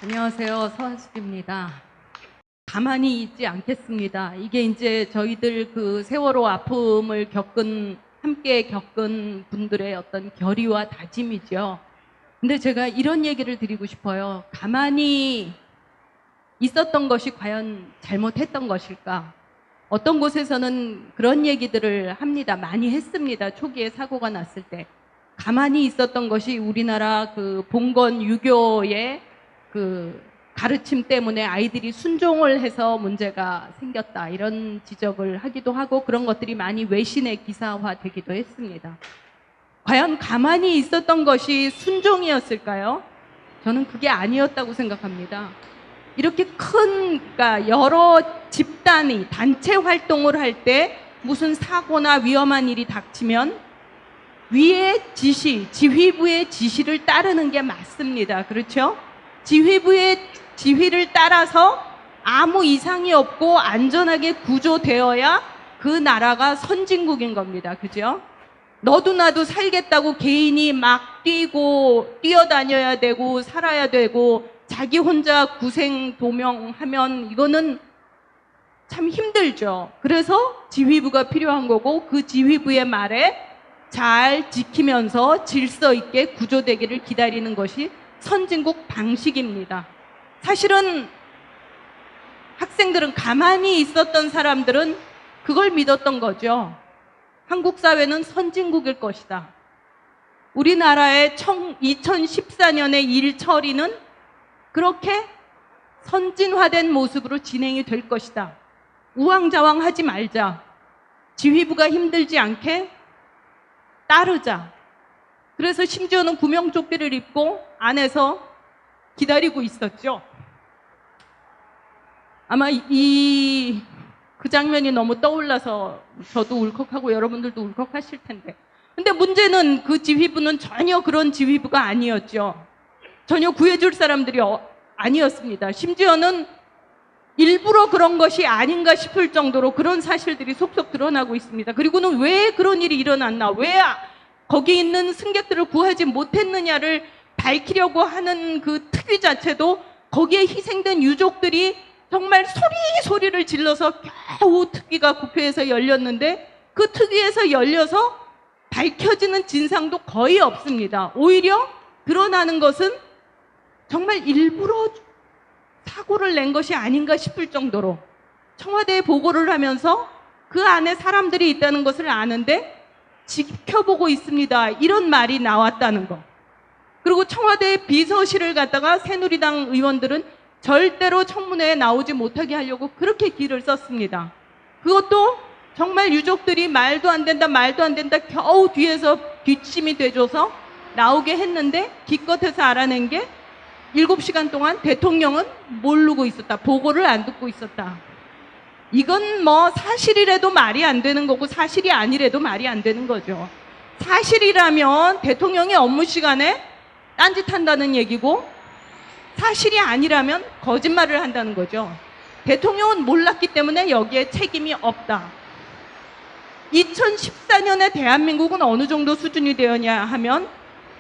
안녕하세요. 서한숙입니다. 가만히 있지 않겠습니다. 이게 이제 저희들 그 세월호 아픔을 함께 겪은 분들의 어떤 결의와 다짐이죠. 근데 제가 이런 얘기를 드리고 싶어요. 가만히 있었던 것이 과연 잘못했던 것일까? 어떤 곳에서는 그런 얘기들을 합니다. 많이 했습니다. 초기에 사고가 났을 때. 가만히 있었던 것이 우리나라 그 봉건 유교의 그 가르침 때문에 아이들이 순종을 해서 문제가 생겼다. 이런 지적을 하기도 하고 그런 것들이 많이 외신에 기사화되기도 했습니다. 과연 가만히 있었던 것이 순종이었을까요? 저는 그게 아니었다고 생각합니다. 이렇게 그러니까 여러 집단이 단체 활동을 할 때 무슨 사고나 위험한 일이 닥치면 위의 지시, 지휘부의 지시를 따르는 게 맞습니다. 그렇죠? 지휘부의 지휘를 따라서 아무 이상이 없고 안전하게 구조되어야 그 나라가 선진국인 겁니다. 그죠? 너도 나도 살겠다고 개인이 막 뛰어다녀야 되고 살아야 되고 자기 혼자 구생도명하면 이거는 참 힘들죠. 그래서 지휘부가 필요한 거고 그 지휘부의 말에 잘 지키면서 질서 있게 구조되기를 기다리는 것이 선진국 방식입니다. 사실은 학생들은 가만히 있었던 사람들은 그걸 믿었던 거죠. 한국 사회는 선진국일 것이다. 우리나라의 2014년의 일 처리는 그렇게 선진화된 모습으로 진행이 될 것이다. 우왕좌왕하지 말자. 지휘부가 힘들지 않게 따르자. 그래서 심지어는 구명조끼를 입고 안에서 기다리고 있었죠. 아마 그 장면이 너무 떠올라서 저도 울컥하고 여러분들도 울컥하실 텐데. 근데 문제는 그 지휘부는 전혀 그런 지휘부가 아니었죠. 전혀 구해줄 사람들이 아니었습니다. 심지어는 일부러 그런 것이 아닌가 싶을 정도로 그런 사실들이 속속 드러나고 있습니다. 그리고는 왜 그런 일이 일어났나, 왜 거기 있는 승객들을 구하지 못했느냐를 밝히려고 하는 그 특위 자체도 거기에 희생된 유족들이 정말 소리를 질러서 겨우 특위가 국회에서 열렸는데 그 특위에서 열려서 밝혀지는 진상도 거의 없습니다. 오히려 드러나는 것은 정말 일부러 사고를 낸 것이 아닌가 싶을 정도로 청와대에 보고를 하면서 그 안에 사람들이 있다는 것을 아는데 지켜보고 있습니다. 이런 말이 나왔다는 거. 그리고 청와대 비서실을 갖다가 새누리당 의원들은 절대로 청문회에 나오지 못하게 하려고 그렇게 길을 썼습니다. 그것도 정말 유족들이 말도 안 된다 겨우 뒤에서 뒷심이 돼줘서 나오게 했는데 기껏해서 알아낸 게 7시간 동안 대통령은 모르고 있었다. 보고를 안 듣고 있었다. 이건 뭐 사실이라도 말이 안 되는 거고 사실이 아니라도 말이 안 되는 거죠. 사실이라면 대통령이 업무 시간에 딴짓한다는 얘기고 사실이 아니라면 거짓말을 한다는 거죠. 대통령은 몰랐기 때문에 여기에 책임이 없다. 2014년에 대한민국은 어느 정도 수준이 되었냐 하면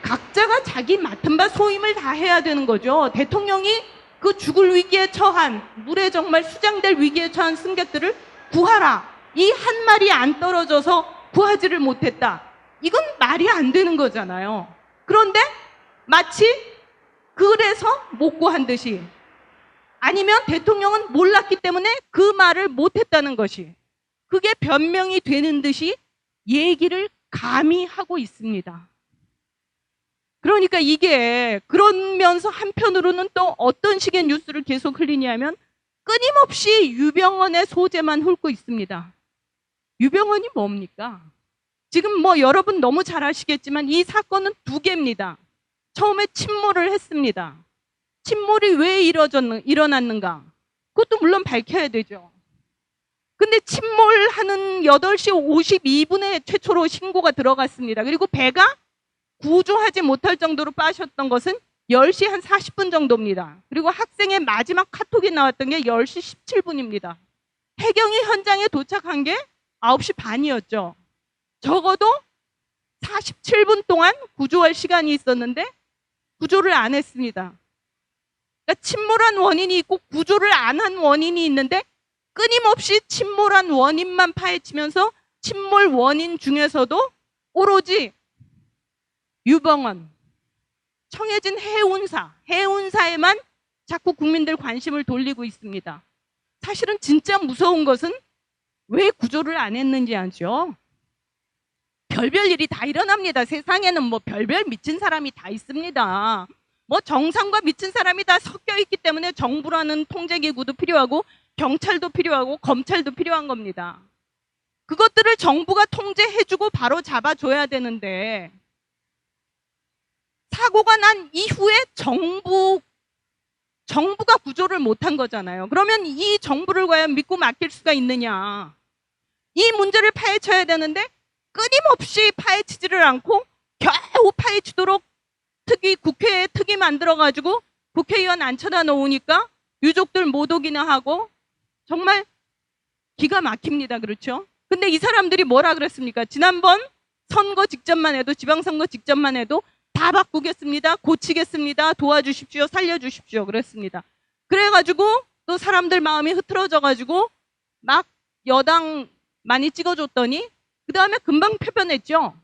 각자가 자기 맡은 바 소임을 다 해야 되는 거죠. 대통령이 그 죽을 위기에 처한, 물에 정말 수장될 위기에 처한 승객들을 구하라. 이 한 말이 안 떨어져서 구하지를 못했다. 이건 말이 안 되는 거잖아요. 그런데 마치 그래서 못 구한 듯이, 아니면 대통령은 몰랐기 때문에 그 말을 못했다는 것이, 그게 변명이 되는 듯이 얘기를 감히 하고 있습니다. 그러니까 이게, 그러면서 한편으로는 또 어떤 식의 뉴스를 계속 흘리냐면 끊임없이 유병언의 소재만 훑고 있습니다. 유병언이 뭡니까? 지금 뭐 여러분 너무 잘 아시겠지만 이 사건은 두 개입니다. 처음에 침몰을 했습니다. 침몰이 왜 일어났는가? 그것도 물론 밝혀야 되죠. 근데 침몰하는 8시 52분에 최초로 신고가 들어갔습니다. 그리고 배가 구조하지 못할 정도로 빠졌던 것은 10시 한 40분 정도입니다. 그리고 학생의 마지막 카톡이 나왔던 게 10시 17분입니다. 해경이 현장에 도착한 게 9시 반이었죠. 적어도 47분 동안 구조할 시간이 있었는데 구조를 안 했습니다. 그러니까 침몰한 원인이 있고 구조를 안 한 원인이 있는데 끊임없이 침몰한 원인만 파헤치면서 침몰 원인 중에서도 오로지 유병원, 청해진 해운사에만 자꾸 국민들 관심을 돌리고 있습니다. 사실은 진짜 무서운 것은 왜 구조를 안 했는지 아죠? 별별 일이 다 일어납니다. 세상에는 뭐 별별 미친 사람이 다 있습니다. 뭐 정상과 미친 사람이 다 섞여 있기 때문에 정부라는 통제기구도 필요하고 경찰도 필요하고 검찰도 필요한 겁니다. 그것들을 정부가 통제해주고 바로 잡아줘야 되는데 사고가 난 이후에 정부가 구조를 못한 거잖아요. 그러면 이 정부를 과연 믿고 맡길 수가 있느냐. 이 문제를 파헤쳐야 되는데 끊임없이 파헤치지를 않고 겨우 파헤치도록 국회에 특위 만들어가지고 국회의원 안 쳐다놓으니까 유족들 못 오기나 하고 정말 기가 막힙니다. 그렇죠? 근데 이 사람들이 뭐라 그랬습니까? 지난번 선거 직전만 해도 지방선거 직전만 해도 다 바꾸겠습니다. 고치겠습니다. 도와주십시오. 살려주십시오. 그랬습니다. 그래가지고 또 사람들 마음이 흐트러져가지고 막 여당 많이 찍어줬더니 그 다음에 금방 패변했죠.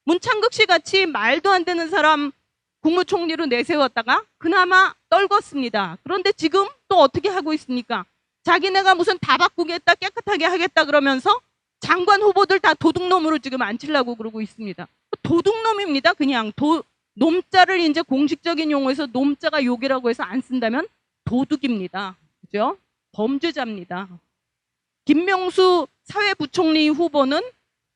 문창극 씨 같이 말도 안 되는 사람 국무총리로 내세웠다가 그나마 떨궜습니다. 그런데 지금 또 어떻게 하고 있습니까? 자기네가 무슨 다 바꾸겠다 깨끗하게 하겠다 그러면서 장관 후보들 다 도둑놈으로 지금 앉히려고 그러고 있습니다. 도둑놈입니다. 그냥 놈자를 이제 공식적인 용어에서 놈자가 욕이라고 해서 안 쓴다면 도둑입니다. 그죠? 범죄자입니다. 김명수 사회부총리 후보는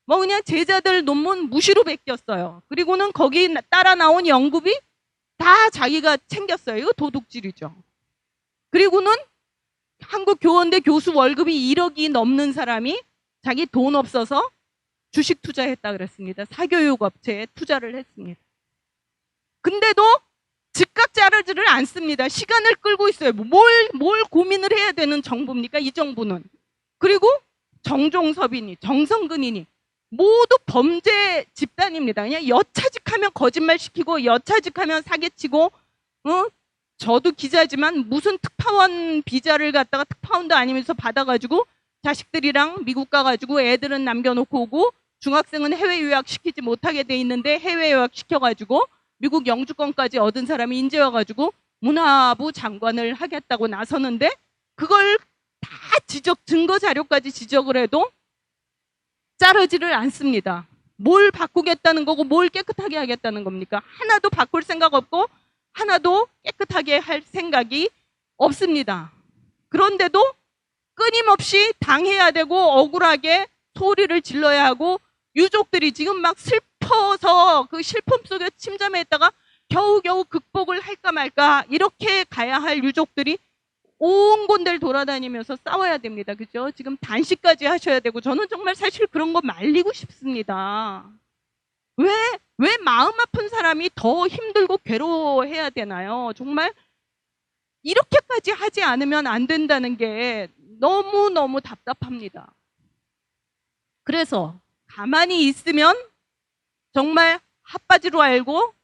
뭐 그냥 제자들 논문 무시로 베꼈어요. 그리고는 거기 따라 나온 연구비 다 자기가 챙겼어요. 이거 도둑질이죠. 그리고는 한국교원대 교수 월급이 1억이 넘는 사람이 자기 돈 없어서 주식 투자했다 그랬습니다. 사교육 업체에 투자를 했습니다. 근데도 즉각 자르지를 않습니다. 시간을 끌고 있어요. 뭘 고민을 해야 되는 정부입니까? 이 정부는. 그리고 정종섭이니 정성근이니 모두 범죄 집단입니다. 그냥 여차직하면 거짓말시키고 여차직하면 사기치고 저도 기자지만 무슨 특파원 비자를 갖다가 특파원도 아니면서 받아가지고 자식들이랑 미국 가가지고 애들은 남겨놓고 오고 중학생은 해외 유학 시키지 못하게 돼 있는데 해외 유학 시켜가지고 미국 영주권까지 얻은 사람이 이제 와가지고 문화부 장관을 하겠다고 나서는데 그걸 다 증거 자료까지 지적을 해도 자르지를 않습니다. 뭘 바꾸겠다는 거고 뭘 깨끗하게 하겠다는 겁니까? 하나도 바꿀 생각 없고 하나도 깨끗하게 할 생각이 없습니다. 그런데도 끊임없이 당해야 되고 억울하게 소리를 질러야 하고 유족들이 지금 막 슬퍼서 그 슬픔 속에 침잠했다가 겨우겨우 극복을 할까 말까 이렇게 가야 할 유족들이 온 곳을 돌아다니면서 싸워야 됩니다. 그죠? 지금 단식까지 하셔야 되고 저는 정말 사실 그런 거 말리고 싶습니다. 왜 마음 아픈 사람이 더 힘들고 괴로워해야 되나요? 정말 이렇게까지 하지 않으면 안 된다는 게 너무너무 답답합니다. 그래서 가만히 있으면 정말 핫바지로 알고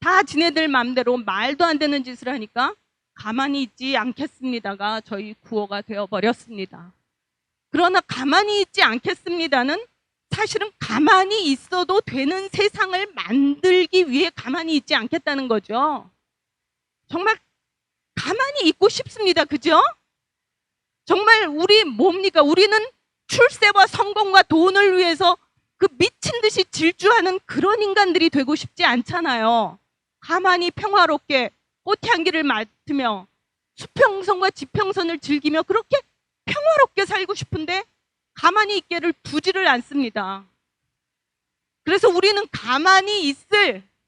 다 지네들 맘대로 말도 안 되는 짓을 하니까 가만히 있지 않겠습니다가 저희 구호가 되어버렸습니다. 그러나 가만히 있지 않겠습니다는 사실은 가만히 있어도 되는 세상을 만들기 위해 가만히 있지 않겠다는 거죠. 정말 가만히 있고 싶습니다. 그죠? 정말 우리 뭡니까? 우리는 출세와 성공과 돈을 위해서 그 미친 듯이 질주하는 그런 인간들이 되고 싶지 않잖아요. 가만히 평화롭게 꽃향기를 맡으며 수평선과 지평선을 즐기며 그렇게 평화롭게 살고 싶은데 가만히 있기를 두지를 않습니다. 그래서 우리는 가만히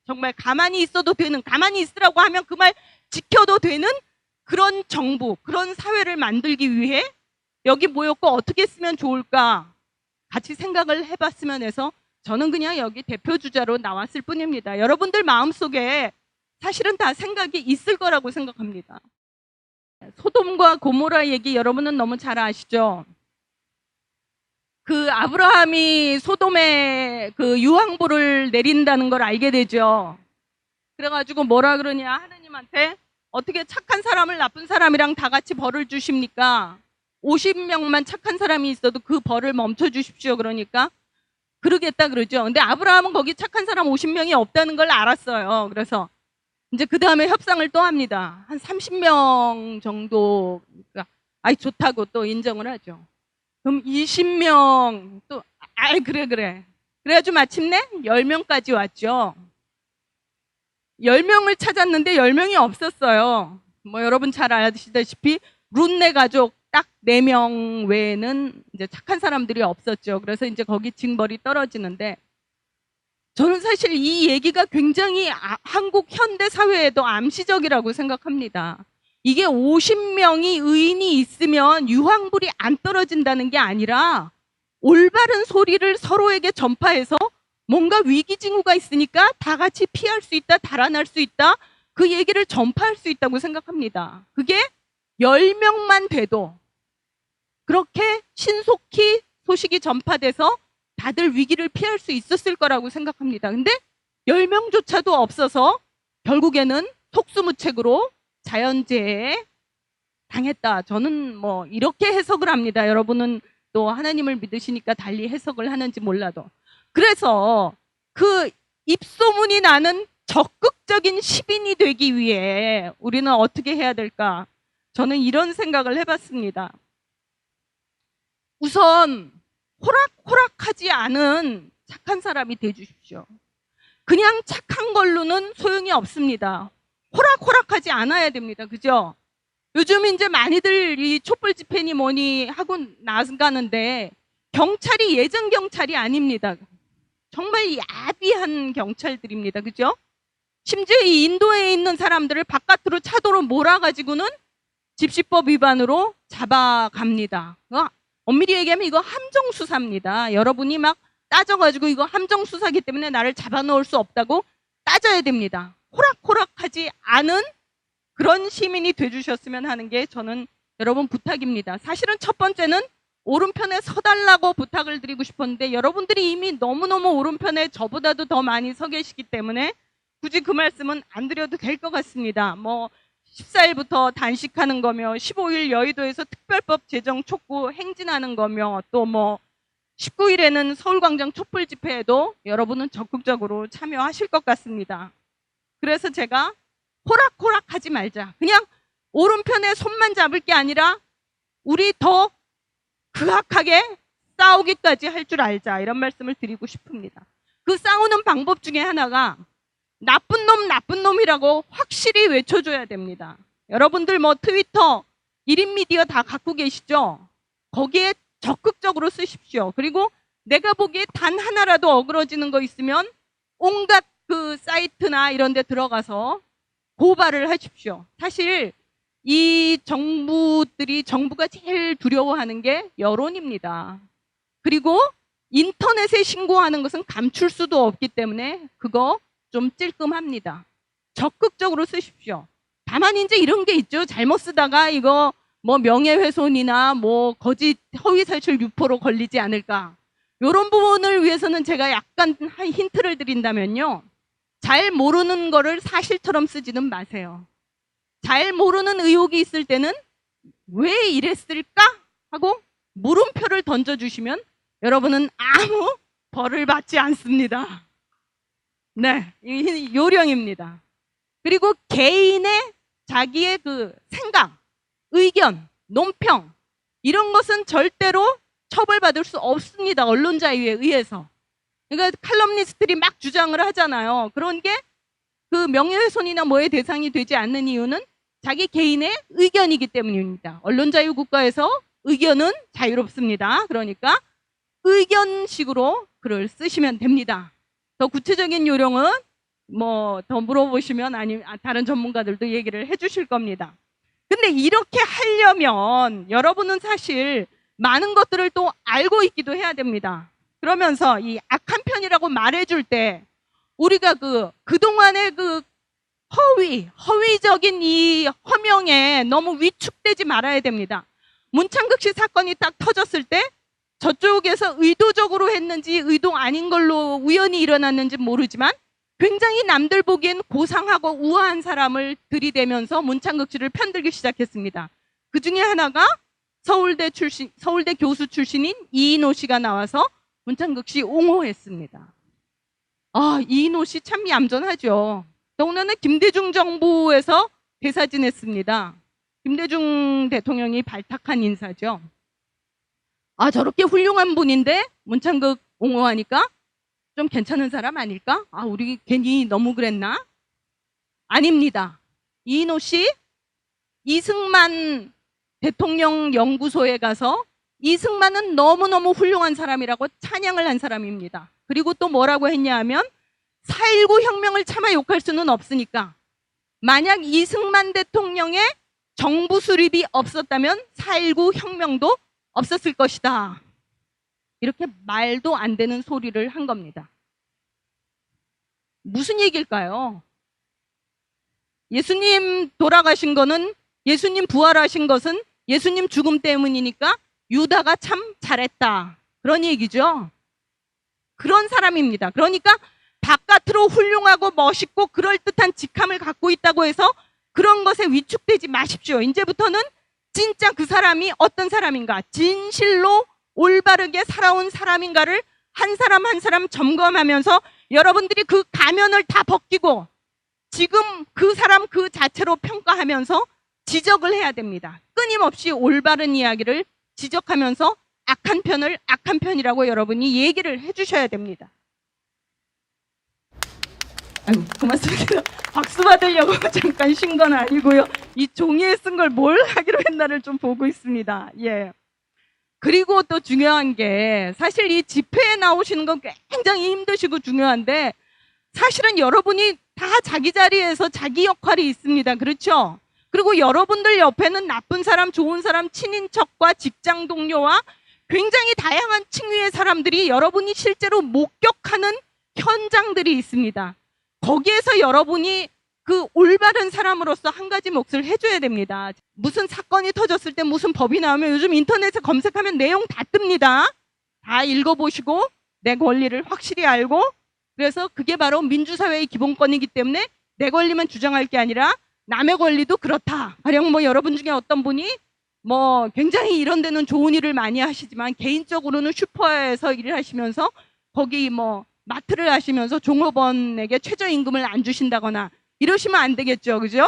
정말 가만히 있어도 되는, 가만히 있으라고 하면 그 말 지켜도 되는 그런 정부, 그런 사회를 만들기 위해 여기 모였고 어떻게 쓰면 좋을까 같이 생각을 해봤으면 해서 저는 그냥 여기 대표주자로 나왔을 뿐입니다. 여러분들 마음속에 사실은 다 생각이 있을 거라고 생각합니다. 소돔과 고모라 얘기 여러분은 너무 잘 아시죠? 그 아브라함이 소돔에 그 유황불을 내린다는 걸 알게 되죠. 그래가지고 뭐라 그러냐 하느님한테 어떻게 착한 사람을 나쁜 사람이랑 다 같이 벌을 주십니까? 50명만 착한 사람이 있어도 그 벌을 멈춰 주십시오. 그러니까 그러겠다 그러죠. 근데 아브라함은 거기 착한 사람 50명이 없다는 걸 알았어요. 그래서 이제 그 다음에 협상을 또 합니다. 한 30명 정도, 아이 좋다고 또 인정을 하죠. 그럼 20명 또, 아이 그래. 그래가지고 마침내 10명까지 왔죠. 10명을 찾았는데 10명이 없었어요. 뭐 여러분 잘 아시다시피 룬네 가족 딱 4명 외에는 이제 착한 사람들이 없었죠. 그래서 이제 거기 징벌이 떨어지는데, 저는 사실 이 얘기가 굉장히 한국 현대 사회에도 암시적이라고 생각합니다. 이게 50명이 의인이 있으면 유황불이 안 떨어진다는 게 아니라 올바른 소리를 서로에게 전파해서 뭔가 위기 징후가 있으니까 다 같이 피할 수 있다, 달아날 수 있다, 그 얘기를 전파할 수 있다고 생각합니다. 그게 10명만 돼도 그렇게 신속히 소식이 전파돼서 다들 위기를 피할 수 있었을 거라고 생각합니다. 근데 10명조차도 없어서 결국에는 속수무책으로 자연재해에 당했다. 저는 뭐 이렇게 해석을 합니다. 여러분은 또 하나님을 믿으시니까 달리 해석을 하는지 몰라도. 그래서 그 입소문이 나는 적극적인 시민이 되기 위해 우리는 어떻게 해야 될까? 저는 이런 생각을 해봤습니다. 우선 호락호락하지 않은 착한 사람이 되주십시오. 그냥 착한 걸로는 소용이 없습니다. 호락호락하지 않아야 됩니다. 그죠? 요즘 이제 많이들 이 촛불 집회니 뭐니 하고 나가는데 경찰이 예전 경찰이 아닙니다. 정말 야비한 경찰들입니다. 그죠? 심지어 이 인도에 있는 사람들을 바깥으로 차도로 몰아가지고는 집시법 위반으로 잡아갑니다. 엄밀히 얘기하면 이거 함정수사입니다. 여러분이 막 따져가지고 이거 함정수사기 때문에 나를 잡아놓을 수 없다고 따져야 됩니다. 호락호락하지 않은 그런 시민이 돼주셨으면 하는 게 저는 여러분 부탁입니다. 사실은 첫 번째는 오른편에 서달라고 부탁을 드리고 싶었는데 여러분들이 이미 너무너무 오른편에 저보다도 더 많이 서 계시기 때문에 굳이 그 말씀은 안 드려도 될 것 같습니다. 뭐 14일부터 단식하는 거며 15일 여의도에서 특별법 제정 촉구 행진하는 거며 또 뭐 19일에는 서울광장 촛불 집회에도 여러분은 적극적으로 참여하실 것 같습니다. 그래서 제가 호락호락하지 말자. 그냥 오른편에 손만 잡을 게 아니라 우리 더 극악하게 싸우기까지 할 줄 알자. 이런 말씀을 드리고 싶습니다. 그 싸우는 방법 중에 하나가 나쁜 놈, 나쁜 놈이라고 확실히 외쳐줘야 됩니다. 여러분들 뭐 트위터, 1인 미디어 다 갖고 계시죠? 거기에 적극적으로 쓰십시오. 그리고 내가 보기에 단 하나라도 어그러지는 거 있으면 온갖 그 사이트나 이런 데 들어가서 고발을 하십시오. 사실 이 정부가 제일 두려워하는 게 여론입니다. 그리고 인터넷에 신고하는 것은 감출 수도 없기 때문에 그거 좀 찔끔합니다. 적극적으로 쓰십시오. 다만 이제 이런 게 있죠. 잘못 쓰다가 이거 뭐 명예훼손이나 뭐 거짓 허위사실 유포로 걸리지 않을까. 이런 부분을 위해서는 제가 약간 힌트를 드린다면요. 잘 모르는 거를 사실처럼 쓰지는 마세요. 잘 모르는 의혹이 있을 때는 왜 이랬을까? 하고 물음표를 던져주시면 여러분은 아무 벌을 받지 않습니다. 네, 이 요령입니다. 그리고 개인의 자기의 그 생각, 의견, 논평 이런 것은 절대로 처벌받을 수 없습니다. 언론 자유에 의해서. 그러니까 칼럼니스트들이 막 주장을 하잖아요. 그런 게 그 명예훼손이나 뭐의 대상이 되지 않는 이유는 자기 개인의 의견이기 때문입니다. 언론 자유 국가에서 의견은 자유롭습니다. 그러니까 의견식으로 글을 쓰시면 됩니다. 더 구체적인 요령은 뭐 더 물어보시면 아니면 다른 전문가들도 얘기를 해주실 겁니다. 근데 이렇게 하려면 여러분은 사실 많은 것들을 또 알고 있기도 해야 됩니다. 그러면서 이 악한 편이라고 말해줄 때 우리가 그동안의 그 허위적인 이 허명에 너무 위축되지 말아야 됩니다. 문창극 씨 사건이 딱 터졌을 때 저쪽에서 의도적으로 했는지 의도 아닌 걸로 우연히 일어났는지 모르지만 굉장히 남들 보기엔 고상하고 우아한 사람을 들이대면서 문창극씨를 편들기 시작했습니다. 그 중에 하나가 서울대 교수 출신인 이인호 씨가 나와서 문창극씨 옹호했습니다. 이인호 씨 참 얌전하죠. 더군다나 김대중 정부에서 대사 지냈습니다. 김대중 대통령이 발탁한 인사죠. 저렇게 훌륭한 분인데 문창극 옹호하니까 좀 괜찮은 사람 아닐까? 우리 괜히 너무 그랬나? 아닙니다. 이인호 씨 이승만 대통령 연구소에 가서 이승만은 너무너무 훌륭한 사람이라고 찬양을 한 사람입니다. 그리고 또 뭐라고 했냐 하면 4.19 혁명을 차마 욕할 수는 없으니까 만약 이승만 대통령의 정부 수립이 없었다면 4.19 혁명도 없었을 것이다. 이렇게 말도 안 되는 소리를 한 겁니다. 무슨 얘기일까요? 예수님 돌아가신 거는, 예수님 부활하신 것은 예수님 죽음 때문이니까 유다가 참 잘했다. 그런 얘기죠. 그런 사람입니다. 그러니까 바깥으로 훌륭하고 멋있고 그럴듯한 직함을 갖고 있다고 해서 그런 것에 위축되지 마십시오. 이제부터는 진짜 그 사람이 어떤 사람인가, 진실로 올바르게 살아온 사람인가를 한 사람 한 사람 점검하면서 여러분들이 그 가면을 다 벗기고 지금 그 사람 그 자체로 평가하면서 지적을 해야 됩니다. 끊임없이 올바른 이야기를 지적하면서 악한 편을 악한 편이라고 여러분이 얘기를 해주셔야 됩니다. 아이고, 고맙습니다. 박수 받으려고 잠깐 쉰 건 아니고요. 이 종이에 쓴 걸 뭘 하기로 했나를 좀 보고 있습니다. 예. 그리고 또 중요한 게 사실 이 집회에 나오시는 건 굉장히 힘드시고 중요한데 사실은 여러분이 다 자기 자리에서 자기 역할이 있습니다. 그렇죠? 그리고 여러분들 옆에는 나쁜 사람, 좋은 사람, 친인척과 직장 동료와 굉장히 다양한 층위의 사람들이 여러분이 실제로 목격하는 현장들이 있습니다. 거기에서 여러분이 그 올바른 사람으로서 한 가지 몫을 해줘야 됩니다. 무슨 사건이 터졌을 때 무슨 법이 나오면 요즘 인터넷에 검색하면 내용 다 뜹니다. 다 읽어보시고 내 권리를 확실히 알고, 그래서 그게 바로 민주사회의 기본권이기 때문에 내 권리만 주장할 게 아니라 남의 권리도 그렇다. 가령 뭐 여러분 중에 어떤 분이 뭐 굉장히 이런 데는 좋은 일을 많이 하시지만 개인적으로는 슈퍼에서 일을 하시면서 거기 뭐 마트를 하시면서 종업원에게 최저임금을 안 주신다거나 이러시면 안 되겠죠. 그죠?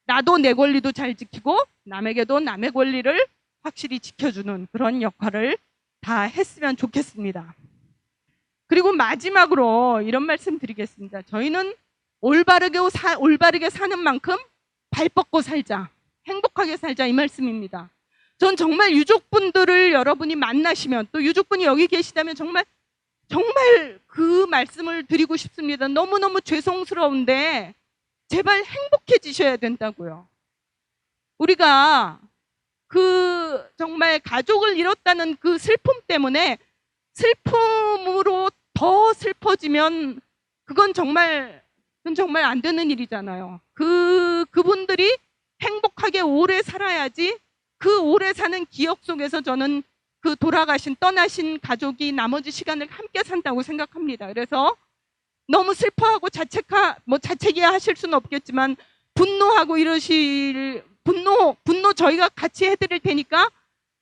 나도 내 권리도 잘 지키고 남에게도 남의 권리를 확실히 지켜주는 그런 역할을 다 했으면 좋겠습니다. 그리고 마지막으로 이런 말씀 드리겠습니다. 저희는 올바르게 사는 만큼 발 뻗고 살자, 행복하게 살자, 이 말씀입니다. 전 정말 유족분들을 여러분이 만나시면, 또 유족분이 여기 계시다면 정말 그 말씀을 드리고 싶습니다. 너무너무 죄송스러운데 제발 행복해지셔야 된다고요. 우리가 그 정말 가족을 잃었다는 그 슬픔 때문에 슬픔으로 더 슬퍼지면 그건 정말 안 되는 일이잖아요. 그분들이 행복하게 오래 살아야지 그 오래 사는 기억 속에서 저는 그 떠나신 가족이 나머지 시간을 함께 산다고 생각합니다. 그래서 너무 슬퍼하고 자책이야 하실 수는 없겠지만 분노하고 분노 저희가 같이 해드릴 테니까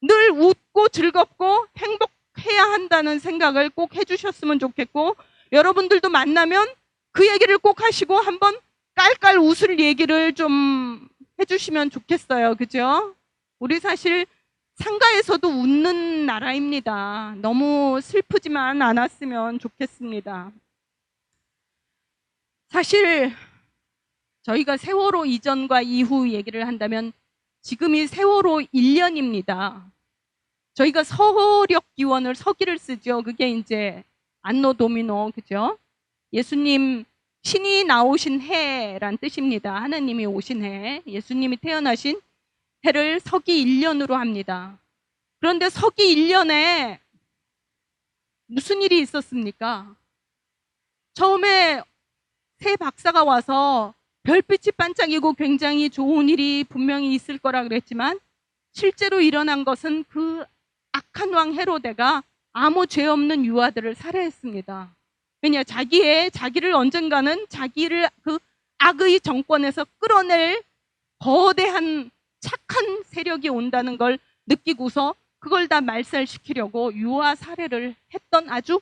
늘 웃고 즐겁고 행복해야 한다는 생각을 꼭 해주셨으면 좋겠고, 여러분들도 만나면 그 얘기를 꼭 하시고 한번 깔깔 웃을 얘기를 좀 해주시면 좋겠어요. 그죠? 우리 사실 상가에서도 웃는 나라입니다. 너무 슬프지만 않았으면 좋겠습니다. 사실 저희가 세월호 이전과 이후 얘기를 한다면 지금이 세월호 1년입니다. 저희가 서력 기원을 서기를 쓰죠. 그게 이제 안노 도미노, 그죠? 예수님, 신이 나오신 해란 뜻입니다. 하나님이 오신 해, 예수님이 태어나신 해를 서기 1년으로 합니다. 그런데 서기 1년에 무슨 일이 있었습니까? 처음에 새 박사가 와서 별빛이 반짝이고 굉장히 좋은 일이 분명히 있을 거라 그랬지만 실제로 일어난 것은 그 악한 왕 헤로데가 아무 죄 없는 유아들을 살해했습니다. 왜냐, 자기를 언젠가는 자기를 그 악의 정권에서 끌어낼 거대한 착한 세력이 온다는 걸 느끼고서 그걸 다 말살시키려고 유아 살해를 했던 아주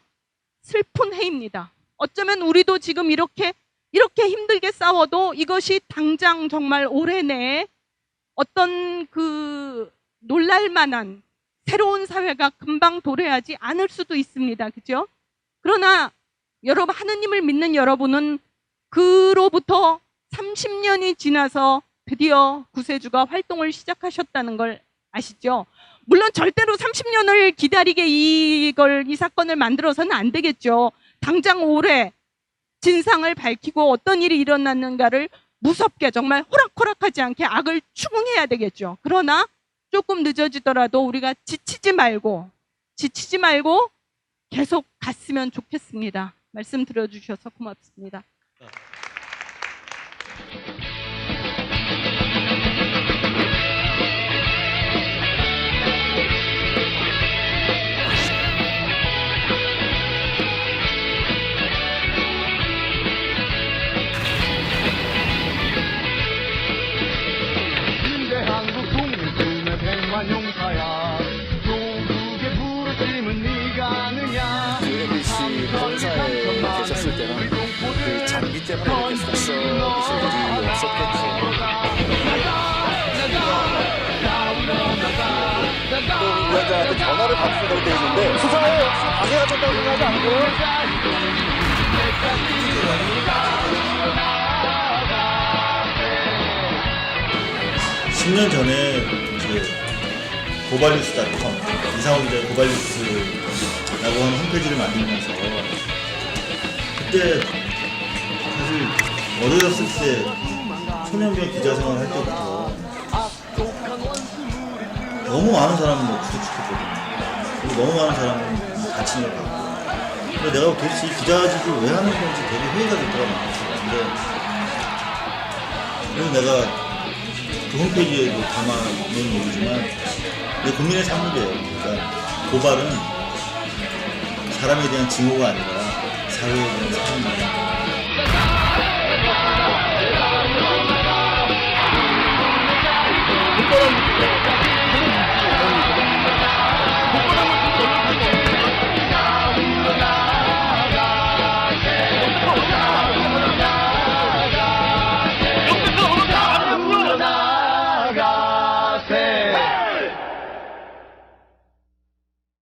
슬픈 해입니다. 어쩌면 우리도 지금 이렇게 힘들게 싸워도 이것이 당장 정말 올해 내에 어떤 그 놀랄만한 새로운 사회가 금방 도래하지 않을 수도 있습니다. 그죠? 그러나 여러분, 하느님을 믿는 여러분은 그로부터 30년이 지나서 드디어 구세주가 활동을 시작하셨다는 걸 아시죠? 물론 절대로 30년을 기다리게 이 사건을 만들어서는 안 되겠죠. 당장 올해 진상을 밝히고 어떤 일이 일어났는가를 무섭게 정말 호락호락하지 않게 악을 추궁해야 되겠죠. 그러나 조금 늦어지더라도 우리가 지치지 말고 계속 갔으면 좋겠습니다. 말씀 들어주셔서 고맙습니다. 용사야 조국의 부르심은 네가 아느냐. MBC 본사에 계셨을 때는 그 장비 때문에 이렇게 속썩이실 일이 없었겠죠. 또 위원장한테 전화를 받으시다고 되어 있는데 수사에 방해가 됐다고 생각하지 않고요? 10년 전에 고발뉴스.com, 이상호 기자의 고발뉴스라고 하는 홈페이지를 만들면서 그때 사실 어려졌을 때 소년병 기자 생활할 때부터 너무 많은 사람을 구속시켰거든요. 그리고 너무 많은 사람을 다치는 걸 봤고, 근데 내가 도대체 이 기자직을 왜 하는 건지 되게 회의가 됐더라고요. 그래서 내가 그 홈페이지에도 담아놓은 얘기지만 내 국민의 산물이에요. 그러니까 고발은 사람에 대한 증오가 아니라 사회에 대한 사랑입니다.